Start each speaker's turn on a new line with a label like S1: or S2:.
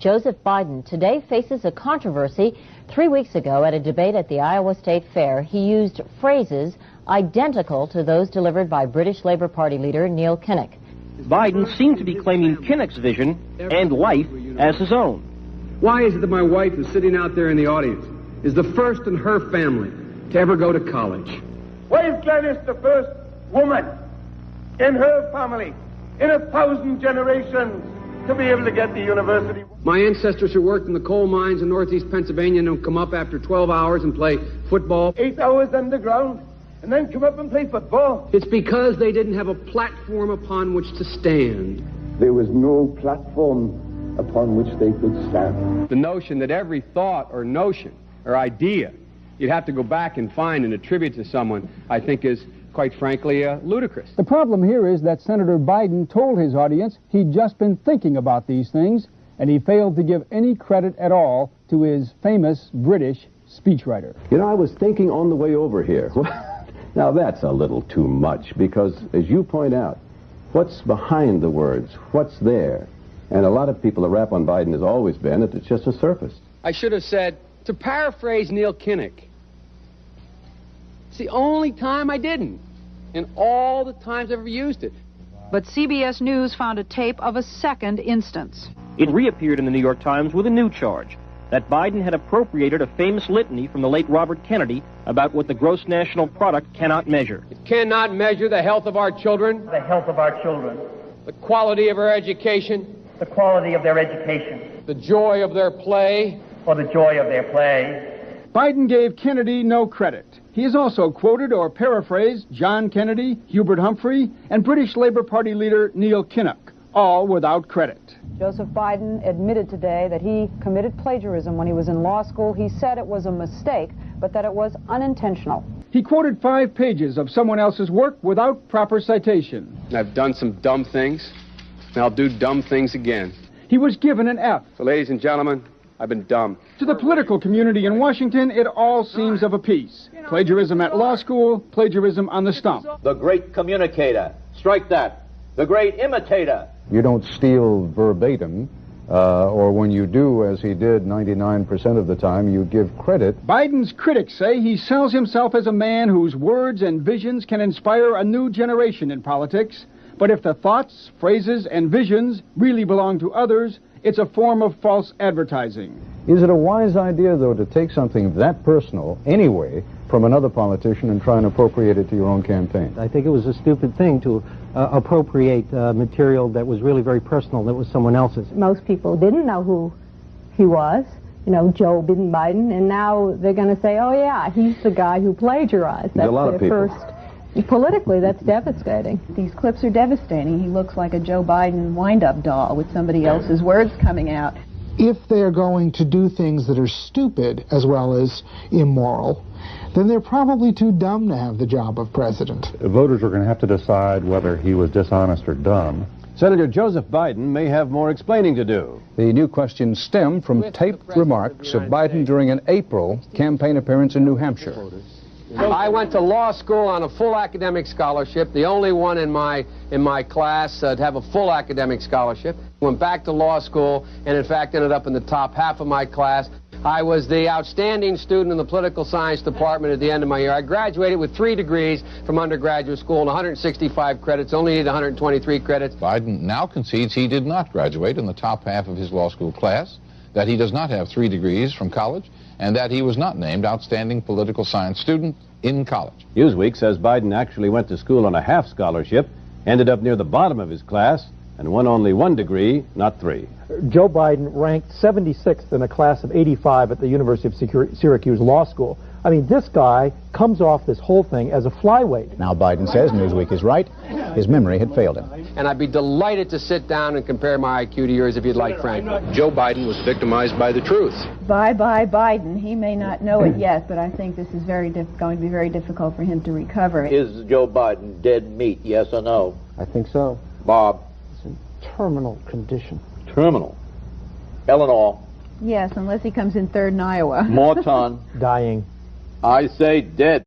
S1: Joseph Biden today faces a controversy. 3 weeks ago, at a debate at the Iowa State Fair, he used phrases identical to those delivered by British Labour Party leader Neil Kinnock.
S2: Biden seemed to be claiming Kinnock's vision and life as his own.
S3: Why is it that my wife, who's sitting out there in the audience, is the first in her family to ever go to college?
S4: Why is Gladys the first woman in her family in 1,000 generations to be able to get to university?
S3: My ancestors who worked in the coal mines in northeast Pennsylvania don't come up after 12 hours and play football.
S4: 8 hours underground and then come up and play football.
S3: It's because they didn't have a platform upon which to stand.
S5: There was no platform upon which they could stand.
S6: The notion that every thought or notion or idea you'd have to go back and find and attribute to someone, I think is, quite frankly, ludicrous.
S7: The problem here is that Senator Biden told his audience he'd just been thinking about these things, and he failed to give any credit at all to his famous British speechwriter.
S8: You know, I was thinking on the way over here. Now, that's a little too much, because, as you point out, what's behind the words? What's there? And a lot of people, the rap on Biden has always been that it's just a surface.
S6: I should have said, to paraphrase Neil Kinnock, it's the only time I didn't, and all the times I've ever used it.
S9: But CBS News found a tape of a second instance.
S2: It reappeared in the New York Times with a new charge, that Biden had appropriated a famous litany from the late Robert Kennedy about what the gross national product cannot measure.
S6: It cannot measure the health of our children,
S4: The health of our children,
S6: the quality of our education,
S4: the quality of their education,
S6: the joy of their play,
S4: or the joy of their play.
S7: Biden gave Kennedy no credit. He has also quoted or paraphrased John Kennedy, Hubert Humphrey, and British Labour Party leader Neil Kinnock, all without credit.
S10: Joseph Biden admitted today that he committed plagiarism when he was in law school. He said it was a mistake, but that it was unintentional.
S7: He quoted 5 pages of someone else's work without proper citation.
S6: I've done some dumb things, and I'll do dumb things again.
S7: He was given an F.
S6: So, ladies and gentlemen, I've been dumb.
S7: To the political community in Washington, it all seems of a piece. Plagiarism at law school, plagiarism on the stump.
S11: The great communicator. Strike that. The great imitator.
S12: You don't steal verbatim, or when you do, as he did 99% of the time, you give credit.
S7: Biden's critics say he sells himself as a man whose words and visions can inspire a new generation in politics. But if the thoughts, phrases, and visions really belong to others, it's a form of false advertising.
S12: Is it a wise idea, though, to take something that personal, anyway, from another politician and try and appropriate it to your own campaign?
S13: I think it was a stupid thing to appropriate material that was really very personal, that was someone else's.
S14: Most people didn't know who he was, you know, Joe Biden, and now they're going to say, oh yeah, he's the guy who plagiarized.
S8: That's a lot of people.
S14: Politically, that's devastating.
S15: These clips are devastating. He looks like a Joe Biden wind-up doll with somebody else's words coming out.
S16: If they're going to do things that are stupid as well as immoral, then they're probably too dumb to have the job of president.
S12: Voters are going to have to decide whether he was dishonest or dumb.
S8: Senator Joseph Biden may have more explaining to do.
S12: The new questions stem from taped remarks of Biden during an April campaign appearance in New Hampshire.
S6: I went to law school on a full academic scholarship, the only one in my class to have a full academic scholarship. Went back to law school and, in fact, ended up in the top half of my class. I was the outstanding student in the political science department at the end of my year. I graduated with 3 degrees from undergraduate school and 165 credits, only needed 123 credits.
S17: Biden now concedes he did not graduate in the top half of his law school class, that he does not have 3 degrees from college, and that he was not named outstanding political science student in college.
S8: Newsweek says Biden actually went to school on a half scholarship, ended up near the bottom of his class, and won only 1 degree, not 3.
S13: Joe Biden ranked 76th in a class of 85 at the University of Syracuse Law School. I mean, this guy comes off this whole thing as a flyweight.
S12: Now Biden says Newsweek is right. His memory had failed him.
S6: And I'd be delighted to sit down and compare my IQ to yours if you'd like, Frank.
S17: Joe Biden was victimized by the truth.
S15: Bye-bye Biden. He may not know it yet, but I think this is going to be very difficult for him to recover.
S11: Is Joe Biden dead meat, yes or no?
S13: I think so.
S11: Bob?
S13: It's in terminal condition.
S11: Terminal. Eleanor?
S15: Yes, unless he comes in third in Iowa.
S11: Morton?
S13: Dying.
S11: I say dead.